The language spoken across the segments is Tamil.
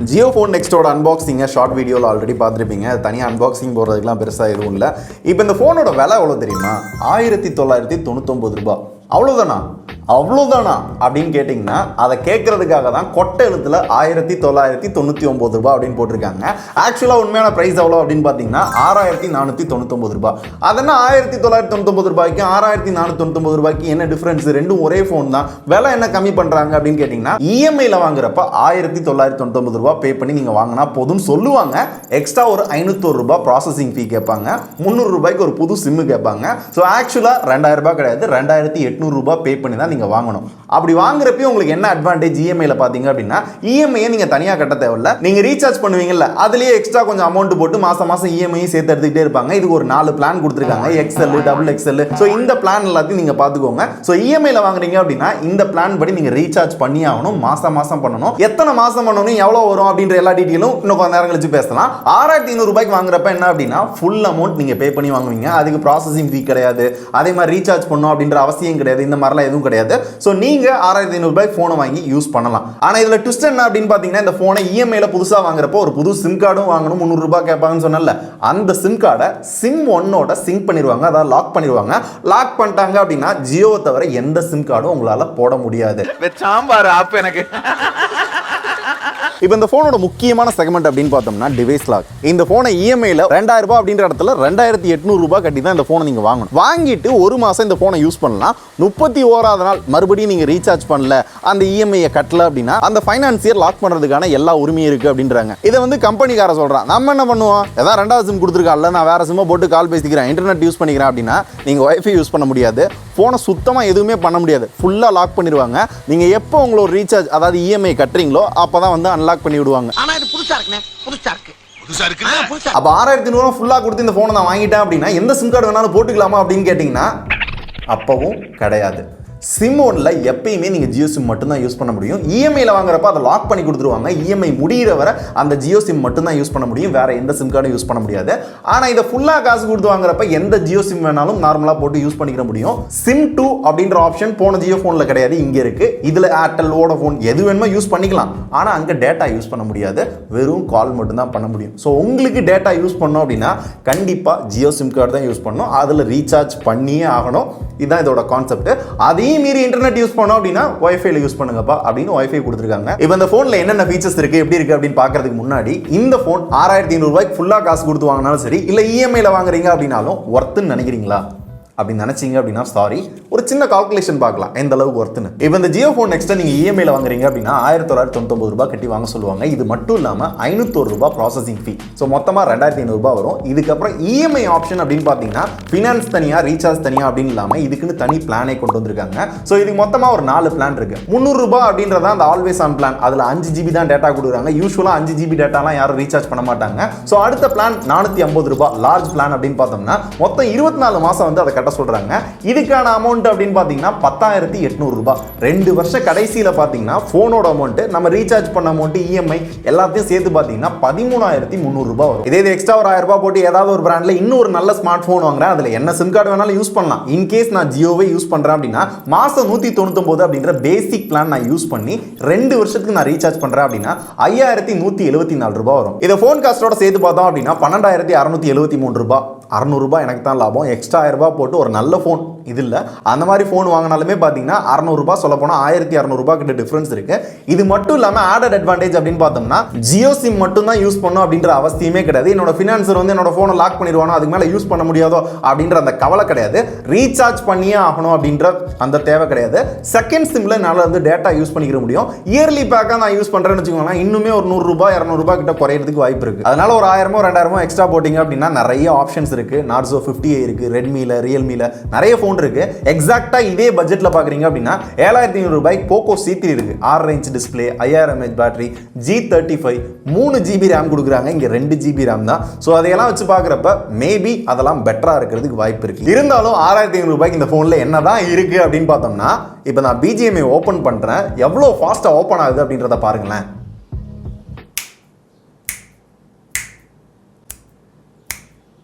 JioPhone Nextோட அன்பாக்சிங் ஷார்ட் வீடியோவில் ஆல்ரெடி பார்த்துருப்பீங்க. தனியாக அன்பாக்சிங் போடுறதுக்குலாம் பெருசாக எதுவும் இல்லை. இப்போ இந்த ஃபோனோட விலை எவ்வளோ தெரியுமா? 1999 ரூபாய். அவ்வளோதானா அப்படின்னு கேட்டிங்கன்னா அதை கேட்கறதுக்காக தான் கொட்டை எழுத்துல 1999 ரூபாய் அப்படின்னு போட்டிருக்காங்க. ஆக்சுவலாக உண்மையான ப்ரைஸ் எவ்வளோ அப்படின்னு பார்த்தீங்கன்னா 6499 ரூபாய். அதனால் 1999 ரூபாய்க்கு 6499 ரூபாய்க்கு என்ன டிஃப்ரென்ஸ்? ரெண்டும் ஒரே ஃபோன் தான். விலை என்ன கம்மி பண்ணுறாங்க அப்படின்னு கேட்டிங்கன்னா இஎம்ஐயில் வாங்குறப்ப 1999 ரூபாய் பே பண்ணி நீங்கள் வாங்கினா போதும் சொல்லுவாங்க. எக்ஸ்ட்ரா ஒரு 501 ரூபாய் ப்ராசஸிங் ஃபீ கேட்பாங்க. 300 ரூபாய்க்கு ஒரு புது சிம்மு கேட்பாங்க. ஸோ ஆக்சுவலாக 2000 ரூபாய் கிடையாது, 2800 ரூபாய் பே பண்ணி தான் நீங்கள் வாங்கணும். அப்படி வாங்குறப்ப உங்களுக்கு என்ன அட்வான்டேஜ் இஎம்ஐல பாத்தீங்க அப்படின்னா இஎம்ஐயை நீங்க தனியா கட்ட தேவையில்ல. நீங்க ரீசார்ஜ் பண்ணுவீங்கல்ல, அதுலயே எக்ஸ்ட்ரா கொஞ்சம் அமௌண்ட் போட்டு மாசம் மாசம் இஎம்ஐ சேர்த்து எடுத்துக்கிட்டே இருப்பாங்க. இதுக்கு ஒரு 4 பிளான் கொடுத்துருக்காங்க, எக்ஸ்எல், டபுள் எக்ஸ்எல். ஸோ இந்த பிளான் எல்லாத்தையும் நீங்க பாத்துக்கோங்க. ஸோ இஎம்ஐல வாங்குறீங்க அப்படின்னா இந்த பிளான் படி நீங்க ரீசார்ஜ் பண்ணி ஆகணும். மாசம் பண்ணணும். எத்தனை மாசம் பண்ணணும், எவ்வளவு வரும் அப்படின்ற எல்லா டீட்டெயிலும் இன்னும் கொஞ்ச நேரம் கழிச்சு பேசலாம். 6500 ரூபாய்க்கு வாங்குறப்ப என்ன அப்படின்னா ஃபுல் அமௌண்ட் நீங்க பே பண்ணி வாங்குவீங்க. அதுக்கு ப்ராசஸிங் ஃபீ கிடையாது, அதே மாதிரி ரீசார்ஜ் பண்ணணும் அப்படின்ற அவசியம் கிடையாது. இந்த மாதிரிலாம் எதுவும் கிடையாது. ஸோ நீங்க 6500 ரூபாய் போனை வாங்கி யூஸ் பண்ணலாம். ஆனா இதுல ட்விஸ்ட் என்ன அப்படின்னு பாத்தீங்கன்னா இந்த போனை இஎம்ஐல புதுசா வாங்குறப்போ ஒரு புது சிம் கார்டும் வாங்கணும். 300 ரூபாய் கேட்பாங்கன்னு சொன்னல, அந்த சிம் கார்டை சிம் ஒன்னோட சிங்க் பண்ணிடுவாங்க, அதாவது லாக் பண்ணிடுவாங்க. லாக் பண்ணிட்டாங்க அப்படின்னா ஜியோவை தவிர எந்த சிம் கார்டும் உங்களால போட முடியாது. சாம்பார் ஆப் எனக்கு. இப்போ இந்த போனோட முக்கியமான செக்மெண்ட் அப்படின்னு பார்த்தோம்னா டிவைஸ் லாக். இந்த போனை இஎம்ஐல 2000 ரூபாய் அப்படின்ற இடத்துல 2800 ரூபாய் கட்டி தான் இந்த போனை நீங்க வாங்கணும். வாங்கிட்டு ஒரு மாசம் இந்த போனை யூஸ் பண்ணலாம். 31வது நாள் மறுபடியும் நீங்க ரீசார்ஜ் பண்ணல, அந்த இஎம்ஐயை கட்டல அப்படின்னா அந்த ஃபைனான்சியர் லாக் பண்றதுக்கான எல்லா உரிமையும் இருக்கு அப்படின்றாங்க. இதை வந்து கம்பெனிக்கார சொல்றான். நம்ம என்ன பண்ணுவோம், ஏதாவது 2வது சிம் கொடுத்துருக்கான்ல, நான் வேற சிம்மை போட்டு கால் பேசிக்கிறேன், இன்டர்நெட் யூஸ் பண்ணிக்கிறேன் அப்படின்னா நீங்க வைஃபை யூஸ் பண்ண முடியாது. போனை சுத்தமா எதுவுமே பண்ண முடியாது. ஃபுல்லா லாக் பண்ணிடுவாங்க. நீங்க எப்போ உங்களோட ரீசார்ஜ் அதாவது இஎம்ஐ கட்டுறீங்களோ அப்பதான் வந்து அன்லாக் பண்ணி விடுவாங்க. ஆனா இது புதுசா இருக்குனே, புதுசா இருக்கு. அப்ப 6500 ஃபுல்லா கொடுத்து இந்த போனை நான் வாங்கிட்டேன் அப்படின்னா எந்த சிம் கார்டு வேணாலும் போட்டுக்கலாமா அப்படின்னு கேட்டீங்கன்னா அப்பவும் கிடையாது. சிம் ஒன்ல எப்பயுமே நீங்க ஜியோ சிம் மட்டும் தான் யூஸ் பண்ண முடியும். இஎம்ஐல வாங்குறப்ப அதை லாக் பண்ணி கொடுத்துருவாங்க. இஎம்ஐ முடிகிற வரை அந்த ஜியோ சிம் மட்டும் தான் யூஸ் பண்ண முடியும், வேற எந்த சிம் கார்டும் யூஸ் பண்ண முடியாது. ஆனா இதை ஃபுல்லா காசு கொடுத்து வாங்குறப்ப எந்த ஜியோ சிம் வேணாலும் நார்மலா போட்டு யூஸ் பண்ணிக்க முடியும். சிம் 2 அப்படின்ற ஆப்ஷன் போன ஜியோ போன்ல கிடையாது, இங்க இருக்கு. இதுல ஏர்டெல், வோடஃபோன் எது வேணுமோ யூஸ் பண்ணிக்கலாம். ஆனா அங்க டேட்டா யூஸ் பண்ண முடியாது, வெறும் கால் மட்டும் தான் பண்ண முடியும். ஸோ உங்களுக்கு டேட்டா யூஸ் பண்ணோம் அப்படின்னா கண்டிப்பா ஜியோ சிம் கார்டு தான் யூஸ் பண்ணணும். அதுல ரீசார்ஜ் பண்ணியே ஆகணும். இதுதான் இதோட கான்செப்ட். அதையும் மீறி இன்டர்நெட் யூஸ் பண்ணோம் அப்படின்னா வைஃபைல யூஸ் பண்ணுங்கப்பா அப்படின்னு வைஃபை கொடுத்துருக்காங்க. இப்போ இந்த போன்ல என்னென்ன ஃபீச்சர்ஸ் இருக்கு, எப்படி இருக்கு அப்படின்னு பாக்குறதுக்கு முன்னாடி இந்த போன் 6500 ரூபாய்க்கு ஃபுல்லா காசு கொடுத்து வாங்கினாலும் சரி, இல்ல இஎம்ஐல வாங்குறீங்க அப்படின்னாலும் ஒர்த்துன்னு நினைக்கிறீங்களா அப்படின்னு நினைச்சீங்க அப்படின்னா சாரி, ஒரு சின்ன கால்குலேஷன் பார்க்கலாம் எந்த அளவுக்கு ஒர்த்துன்னு. இப்போ இந்த JioPhone Next நீங்க இஎம்ஐல வாங்குறீங்க அப்படின்னா 1999 ரூபாய் கட்டி வாங்க சொல்லுவாங்க. இது மட்டும் இல்லாம 501 ரூபாய் ப்ராசஸிங் ஃபீ. ஸோ மொத்தமா 2500 ரூபாய் வரும். இதுக்கப்புறம் இஎம்ஐ ஆப்ஷன் அப்படின்னு பாத்தீங்கன்னா ஃபினான்ஸ் தனியா, ரீசார்ஜ் தனியா அப்படின்னு இல்லாம இதுக்குன்னு தனி பிளானே கொண்டு வந்திருக்காங்க. ஸோ இதுக்கு மொத்தமா ஒரு 4 பிளான் இருக்கு. 300 ரூபாய் அப்படின்றத அந்த ஆல்வேஸ் ஆன் பிளான். அதுல 5 GB தான் டேட்டா கொடுக்குறாங்க. யூஸ்வலா 5 GB டேட்டாலாம் யாரும் ரீசார்ஜ் பண்ண மாட்டாங்க. ஸோ அடுத்த பிளான் 450 ரூபாய் லார்ஜ் பிளான் அப்படின்னு பார்த்தோம்னா மொத்தம் 24 மாசம் வந்து அதை கட்ட சொல்றாங்க. இதுக்கான அமௌண்ட் அப்படின்னு பாத்தீங்கன்னா 10800 ரூபாய். 2 வருஷம் கடைசியில பாத்தீங்கன்னா போனோட அமௌண்ட், நம்ம ரீசார்ஜ் பண்ண அமௌண்ட், இஎம்ஐ எல்லாத்தையும் சேர்த்து பாத்தீங்கன்னா 13300 ரூபாய் வரும். இதே எக்ஸ்ட்ரா ஒரு 1000 ரூபாய் போட்டு ஏதாவது ஒரு பிராண்ட்ல இன்னும் ஒரு நல்ல ஸ்மார்ட் போன் வாங்குறேன், அதுல என்ன சிம் கார்டு வேணாலும் யூஸ் பண்ணலாம். இன் கேஸ் நான் ஜியோவை யூஸ் பண்றேன் அப்படின்னா மாசம் 199 அப்படின்ற பேசிக் பிளான் நான் யூஸ் பண்ணி 2 வருஷத்துக்கு நான் ரீசார்ஜ் பண்றேன் அப்படின்னா 5174 ரூபாய் வரும். இதை போன் காஸ்டோட சேர்த்து பார்த்தோம் அப்படின்னா 12673 ரூபாய். 600 ரூபாய் எனக்கு தான் லாபம். எக்ஸ்ட்ரா 1000 ரூபாய் போட்டு ஒரு நல்ல போன் இது இல்லை, அந்த மாதிரி ஃபோன் வாங்கினாலுமே பார்த்தீங்கன்னா 600 ரூபாய், சொல்ல போனால் 1600 ரூபாய் கிட்ட டிஃபரன்ஸ் இருக்கு. இது மட்டும் இல்லாமல் ஆடட் அட்வான்டேஜ் அப்படின்னு பார்த்தோம்னா ஜியோ சிம் மட்டும் தான் யூஸ் பண்ணணும் அப்படின்ற அவசியமே கிடையாது. என்னோட ஃபினான்சர் வந்து என்னோட ஃபோனை லாக் பண்ணிடுவானோ, அதுக்கு மேலே யூஸ் பண்ண முடியாதோ அப்படின்ற அந்த கவலை கிடையாது. ரீசார்ஜ் பண்ணியே ஆகணும் அப்படின்ற அந்த தேவை கிடையாது. செகண்ட் சிம்ல என்னால் வந்து டேட்டா யூஸ் பண்ணிக்க முடியும். இயர்லி பேக்காக நான் யூஸ் பண்ணுறேன்னு வச்சுக்கோங்களேன், இன்னுமே ஒரு 100 ரூபாய் 200 ரூபாய் கிட்ட குறையிறதுக்கு வாய்ப்பு இருக்கு. அதனால ஒரு 1000 2000 எக்ஸ்ட்ரா போட்டிங்க அப்படின்னா நிறைய ஆப்ஷன்ஸ் இருக்கு. நார்சோ 50i இருக்கு, ரெட்மில, ரியல்மில நிறைய ஃபோன் இருக்கு. எக்ஸாக்ட்டா இதே பட்ஜெட்ல பாக்குறீங்க அப்படின்னா 7500 ரூபாய்க்கு போக்கோ C3 இருக்கு. 6 inch display, 5000 mAh battery, G35, 3 GB RAM கொடுக்குறாங்க. இங்க 2 GB RAM தான். சோ அதையெல்லாம் வச்சு பாக்குறப்ப மேபி அதெல்லாம் பெட்டரா இருக்கிறதுக்கு வாய்ப்பு இருக்கு. இருந்தாலும் 6500 ரூபாய்க்கு இந்த போன்ல என்னதான் இருக்கு அப்படின்னு பார்த்தோம்னா, இப்போ நான் BGMI ஓபன் பண்றேன், எவ்வளவு ஃபாஸ்டா ஓபன் ஆகுது அப்படின்றத பாருங்களேன்.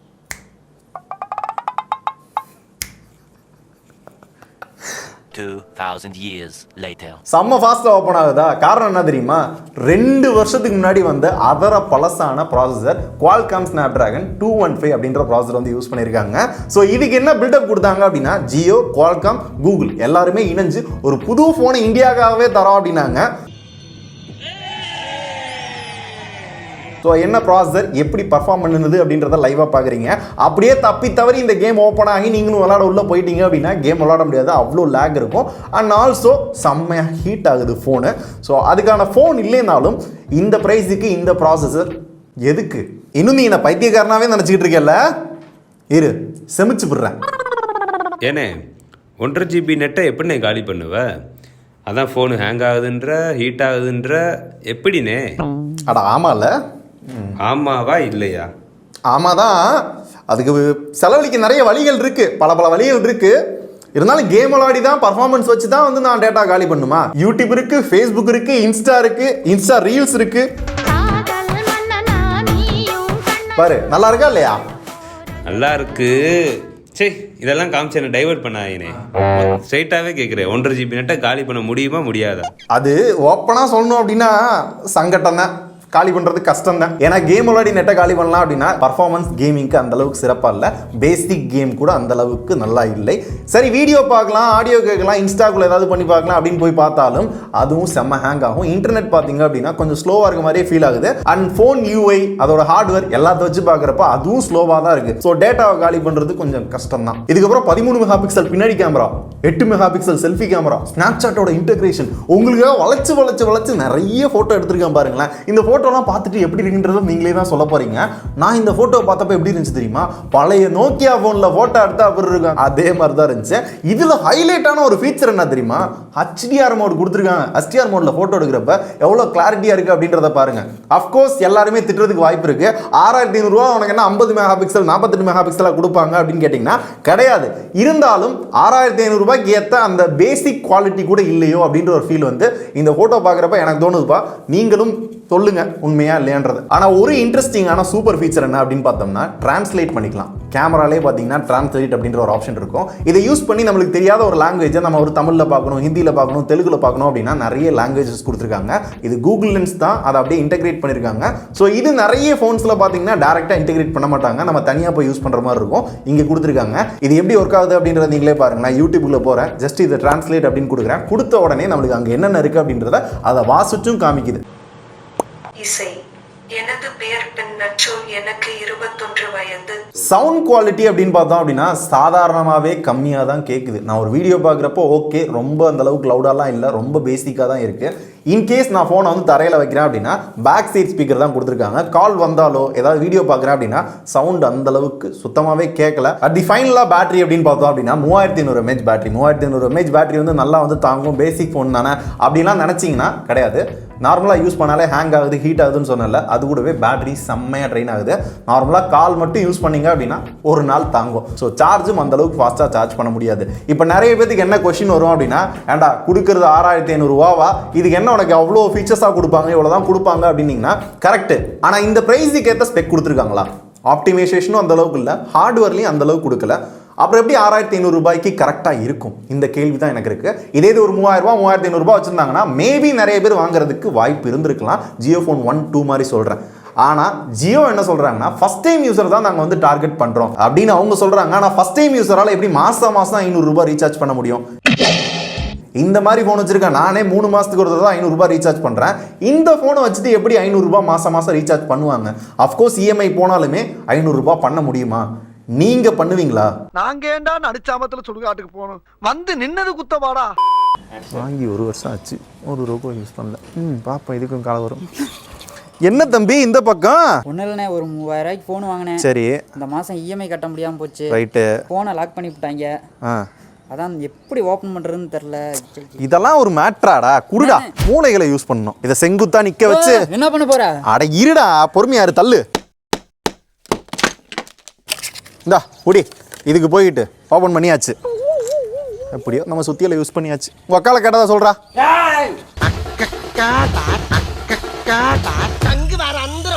2,000 years later. செம்ம ஃபாஸ்ட்டாக ஓப்பன் ஆகுதா? காரணம் என்ன தெரியுமா? 2 வருஷத்துக்கு முன்னாடி வந்த அதர பழசான ப்ராசஸர் Qualcomm Snapdragon 215 அப்படின்ற ப்ராசஸர் வந்து யூஸ் பண்ணியிருக்காங்க. ஸோ இதுக்கு என்ன பில்டப் கொடுத்தாங்க அப்படின்னா, ஜியோ, Qualcomm, கூகுள் எல்லாருமே இணைஞ்சு ஒரு புது ஃபோனை இந்தியாவுக்காகவே தரோம் அப்படின்னாங்க. ஸோ என்ன ப்ராசஸர் எப்படி பர்ஃபார்ம் பண்ணுது அப்படின்றத லைவாக பார்க்குறீங்க. அப்படியே தப்பி தவறி இந்த கேம் ஓப்பன் ஆகி நீங்களும் விளாட உள்ளே போயிட்டீங்க அப்படின்னா கேம் விளாட முடியாது, அவ்வளோ லேக் இருக்கும். அண்ட் ஆல்சோ செம்மையாக ஹீட் ஆகுது ஃபோனு. ஸோ அதுக்கான ஃபோன் இல்லைனாலும் இந்த ப்ரைஸுக்கு இந்த ப்ராசஸர் எதுக்கு? இன்னும் நீ என்ன பைத்தியக்காரனாவே நினச்சிக்கிட்டு இருக்கல? இரு செமிச்சு விடுறேன். ஏனே 1.5 GB நெட்டை எப்படி காலி பண்ணுவ? அதான் ஃபோனு ஹேங் ஆகுதுன்ற, ஹீட் ஆகுதுன்ற, எப்படினே? அட ஆமாம்ல. ஆமாவா இல்லையா? ஆமாதான். அதுக்கு செலவழிக்க நிறைய வழிகள் இருக்கு, பல வழிகள் இருக்கு. இருந்தாலும் கேம் விளையாடி தான் பர்ஃபார்மன்ஸ் வச்சு தான் வந்து நான் டேட்டா காலி பண்ணுமா? யூடியூப் இருக்கு, ஃபேஸ்புக் இருக்கு, இன்ஸ்டா ரீல்ஸ் இருக்கு. பாரு நல்லா இருக்கா இல்லையா? நல்லா இருக்கு. சரி இதெல்லாம் காமிச்சு என்ன டைவர்ட் பண்ணாயினே. ஸ்ட்ரைட்டாகவே கேட்குறேன், 1.5 GB நெட்டை காலி பண்ண முடியுமா முடியாதா? அது ஓப்பனாக சொல்லணும் அப்படின்னா சங்கட்டம் தான், காலி பண்ணுறது கஷ்டம் தான். ஏன்னா கேம் விளையாடி நெட்டை காலி பண்ணலாம் அப்படின்னா பர்ஃபார்மன்ஸ் கேமிங்க்கு அந்த அளவுக்கு சிறப்பாக இல்லை, பேசிக் கேம் கூட அந்த அளவுக்கு நல்லா இல்லை. சரி வீடியோ பார்க்கலாம், ஆடியோ கேட்கலாம், இன்ஸ்டாக்குள்ள ஏதாவது பண்ணி பார்க்கலாம் அப்படின்னு போய் பார்த்தாலும் அதுவும் செம்ம ஹேங் ஆகும். இன்டர்நெட் பார்த்தீங்க அப்படின்னா கொஞ்சம் ஸ்லோவாக இருக்க மாதிரியே ஃபீல் ஆகுது. அண்ட் ஃபோன் யூஐ அதோட ஹார்ட்வேர் எல்லாத்த வச்சு பார்க்குறப்ப அதுவும் ஸ்லோவாக தான் இருக்குது. ஸோ டேட்டாவை காலி பண்ணுறது கொஞ்சம் கஷ்டம் தான். இதுக்கப்புறம் 13 மெகா பிக்சல் பின்னாடி camera, 8 mega pixel selfie camera, ஸ்னாப்சாட்டோட இன்டெகிரேஷன், உங்களுக்கு வளைச்சு நிறைய ஃபோட்டோ எடுத்திருக்கேன் பாருங்களேன். இந்த ஃபோட்டோலாம் பார்த்துட்டு எப்படி இருக்குன்றத நீங்களே தான் சொல்ல போறீங்க. நான் இந்த ஃபோட்டோ பார்த்தப்ப எப்படி இருந்துச்சு தெரியுமா? பழைய நோக்கியா ஃபோனில் ஃபோட்டோ எடுத்தா அப்படி இருக்காங்க, அதே மாதிரி தான் இருந்துச்சு. இதில் ஹைலைட்டான ஒரு ஃபீச்சர் என்ன தெரியுமா? ஹச்டிஆர் மோட் கொடுத்துருக்காங்க. ஹச்டிஆர் மோடில் ஃபோட்டோ எடுக்கிறப்ப எவ்வளோ கிளாரிட்டியாக இருக்குது அப்படின்றத பாருங்க. அஃப்கோர்ஸ் எல்லாருமே திட்டுறதுக்கு வாய்ப்பு இருக்கு. 6500 ரூபா உனக்கு என்ன 50 மெகா பிக்சல் 48 மெகா பிக்சலாக கொடுப்பாங்க அப்படின்னு கேட்டிங்கன்னா கிடையாது. இருந்தாலும் 6500 ரூபாய்க்கு ஏற்ற அந்த பேசிக் குவாலிட்டி கூட இல்லையோ அப்படின்ற ஒரு ஃபீல் வந்து இந்த ஃபோட்டோ பார்க்குறப்ப எனக்கு தோணுதுப்பா. நீங்களும் சொல்லுங்க உண்மையா இல்லையான்றது. ஆனா ஒரு இன்ட்ரெஸ்டிங்கான சூப்பர் ஃபீச்சர் என்ன அப்படின்னு பார்த்தோம்னா, டிரான்ஸ்லேட் பண்ணிக்கலாம். கேமராலே பார்த்தீங்கன்னா டிரான்ஸ்லேட் அப்படின்ற ஒரு ஆப்ஷன் இருக்கும். இதை யூஸ் பண்ணி நம்மளுக்கு தெரியாத ஒரு லாங்குவேஜை நம்ம ஒரு தமிழில் பார்க்கணும், ஹிந்தியில் பார்க்கணும், தெலுங்குல பார்க்கணும் அப்படின்னா நிறைய லாங்குவேஜஸ் கொடுத்துருக்காங்க. இது கூகுள் லென்ஸ் தான் அதை அப்படியே இன்டெகிரேட் பண்ணியிருக்காங்க. ஸோ இது நிறைய ஃபோன்ஸில் பார்த்தீங்கன்னா டேரெக்டாக இன்டெகிரேட் பண்ண மாட்டாங்க, நம்ம தனியாக போய் யூஸ் பண்ணுற மாதிரி இருக்கும். இங்கே கொடுத்துருக்காங்க. இது எப்படி ஒர்க் ஆகுது அப்படின்றத நீங்களே பாருங்க. நான் யூடியூப்ல போகிறேன், ஜஸ்ட் இதை டிரான்ஸ்லேட் அப்படின்னு கொடுக்குறேன். கொடுத்த உடனே நம்மளுக்கு அங்கே என்னென்ன இருக்குது அப்படின்றத அதை வாசிச்சும் காமிக்குது. இசை. எனது பெயர் பெண்ணச்சோ, எனக்கு 21 வயது. சவுண்ட் குவாலிட்டி அப்படின்னு பார்த்தோம் அப்படின்னா சாதாரணமாகவே கம்மியாக தான் கேட்குது. நான் ஒரு வீடியோ பார்க்குறப்போ ஓகே, ரொம்ப அந்த அளவுக்கு லவுடாலாம் இல்லை, ரொம்ப பேசிக்காக தான் இருக்குது. இன்கேஸ் நான் ஃபோனை வந்து தரையில் வைக்கிறேன் அப்படின்னா பேக் சைட் ஸ்பீக்கர் தான் கொடுத்துருக்காங்க. கால் வந்தாலோ ஏதாவது வீடியோ பார்க்குறேன் அப்படின்னா சவுண்ட் அந்த அளவுக்கு சுத்தமாகவே கேட்கல. அட் தி ஃபைனலாக பேட்டரி அப்படின்னு பார்த்தோம் அப்படின்னா 3500 mAh பேட்டரி. 3500 mAh பேட்டரி வந்து நல்லா வந்து தாங்கும். பேசிக் ஃபோன் தானே அப்படின்லாம் நினச்சிங்கன்னா கிடையாது. நார்மலாக யூஸ் பண்ணாலே ஹேங் ஆகுது, ஹீட் ஆகுதுன்னு சொன்னல, அது கூடவே பேட்டரி செம்மையாக ட்ரெயின் ஆகுது. நார்மலாக கால் மட்டும் யூஸ் பண்ணீங்க அப்படின்னா ஒரு நாள் தாங்கும். ஸோ சார்ஜும் அந்த அளவுக்கு ஃபாஸ்ட்டாக சார்ஜ் பண்ண முடியாது. இப்போ நிறைய பேருக்கு என்ன கொஸ்டின் வரும் அப்படின்னா, ஏண்டா கொடுக்குறது 6500 ரூபாவா, இதுக்கு என்ன உனக்கு அவ்வளோ ஃபீச்சர்ஸாக கொடுப்பாங்க, இவ்வளோ தான் கொடுப்பாங்க அப்படின்னீங்கன்னா கரெக்டு. ஆனால் இந்த ப்ரைஸுக்கு ஏற்ற ஸ்பெக் கொடுத்துருக்காங்களா? ஆப்டிமைசேஷனும் அந்த அளவுக்கு இல்லை, ஹார்ட்வேர்லையும் அந்த அளவுக்கு கொடுக்கல. அப்புறம் எப்படி 6500 ரூபாய்க்கு கரெக்டாக இருக்கும்? இந்த கேள்வி தான் எனக்கு இருக்குது. இதே இது ஒரு 3000 ரூபா 3500 ரூபாய் வச்சுருந்தாங்கன்னா மேபி நிறைய பேர் வாங்குறதுக்கு வாய்ப்பு இருந்திருக்கலாம். JioPhone 1, 2 மாதிரி சொல்கிறேன். ஆனால் ஜியோ என்ன சொல்கிறாங்கன்னா, ஃபஸ்ட் டைம் யூஸர் தான் நாங்கள் வந்து டார்கெட் பண்ணுறோம் அப்படின்னு அவங்க சொல்கிறாங்க. ஆனால் ஃபஸ்ட் டைம் யூஸரால் எப்படி மாதம் 500 ரூபாய் ரீசார்ஜ் பண்ண முடியும்? இந்த மாதிரி ஃபோன் வச்சிருக்கேன் நானே 3 மாதத்துக்கு ஒரு தடவை 500 ரூபாய் ரீசார்ஜ் பண்ணுறேன். இந்த ஃபோனை வச்சுட்டு எப்படி 500 ரூபாய் மாதம் ரீசார்ஜ் பண்ணுவாங்க? அஃப்கோர்ஸ் இஎம்ஐ போனாலுமே 500 ரூபாய் பண்ண முடியுமா? நீங்க பண்ணுவீங்களா? நாங்க ஏண்டா நடுச்சாமத்துல சுடுகாட்டுக்கு போகணும், வந்து நின்னது குத்தவாடா. வாங்கி 1 வருஷம் ஆச்சு, 1 ரூபாய் யூஸ் பண்ணல. பாப்பா இதுக்கும் காலம் வரும். என்ன தம்பி இந்த பக்கம்? ஒன்றும் இல்லைண்ணே, ஒரு 3000 ரூபாய்க்கு ஃபோன் வாங்கினேன். சரி, இந்த மாதம் இஎம்ஐ கட்ட முடியாமல் போச்சு. ரைட்டு. ஃபோனை லாக் பண்ணி விட்டாங்க. அதான் எப்படி ஓப்பன் பண்ணுறதுன்னு தெரில. இதெல்லாம் ஒரு மேட்ராடா? குடுடா, மூளைகளை யூஸ் பண்ணணும். இதை செங்குத்தா நிற்க வச்சு என்ன பண்ண போற? அட இருடா, பொறுமையாரு, தள்ளு. இந்தா குடி. இதுக்கு போயிட்டு ஓப்பன் பண்ணியாச்சு. எப்படியோ நம்ம சுத்தியில யூஸ் பண்ணியாச்சு. உங்க அக்கால கேட்டதா சொல்றா. அக்கா தங்கு வேற அந்த